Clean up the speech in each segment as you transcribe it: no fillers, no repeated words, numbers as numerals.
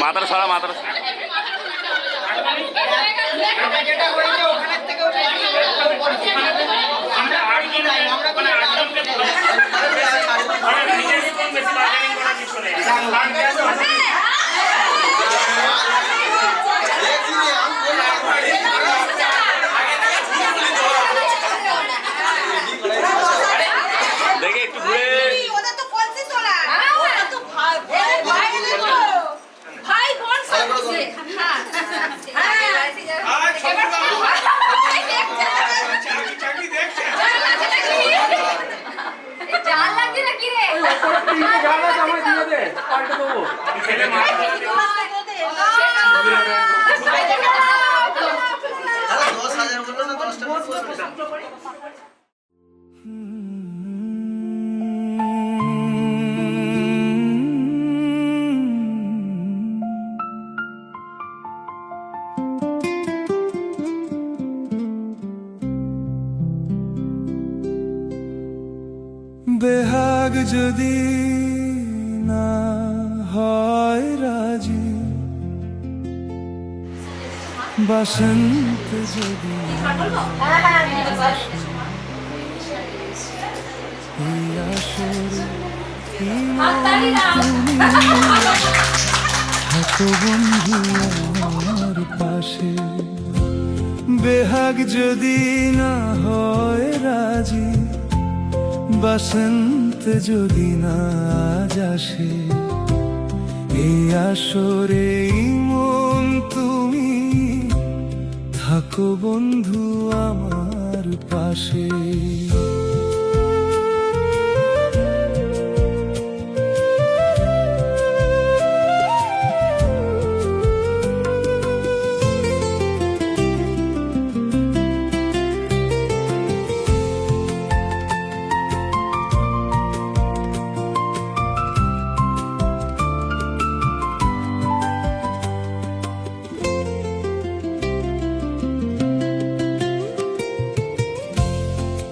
মাথাটা সরা, মাথাটা দেখে একটু ঘুরে। বেহাগ যদি না হয় রাজি, বসন্ত যদি থাকো বন্ধু আমার পাশে। বেহাগ যদি না হয় রাজি, বসন্ত যদি না আজ আসে, এই আসরে মন তুমি থাকো বন্ধু আমার পাশে।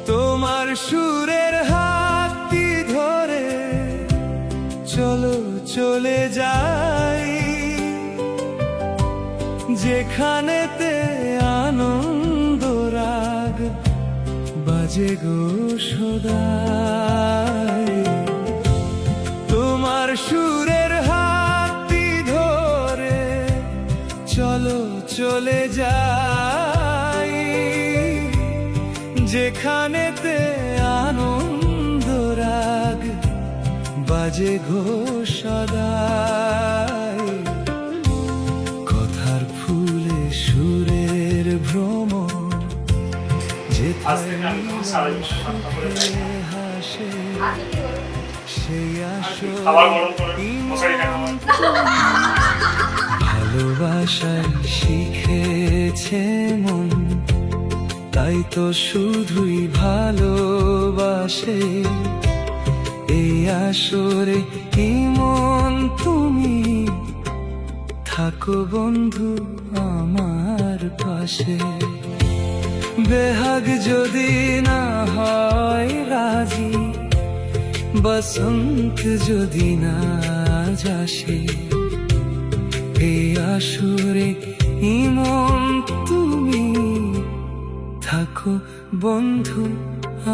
তোমার সুরের হাতটি ধরে চলো চলে যাই, যেখানেতে আনন্দ রাগ বাজে গো সদাই। তোমার সুরের হাতটি ধরে চলো চলে যাই, যেখানেতে আনন্দ রাগ বাজে গো সদাই। কথার ফুলে সুরের ভ্রমণ, যেথায় হাসে সেই আসল ভালোবাসায় শিখেছে মন, তাই তো শুধুই ভালোবাসে। এই আসরে কি মন তুমি থাকো বন্ধু আমার পাশে। বেহাগ যদি না হয় রাজি, বসন্ত যদি না আজ আসে, এই আসরে কি মন তুমি থাকো বন্ধু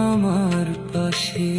আমার পাশে।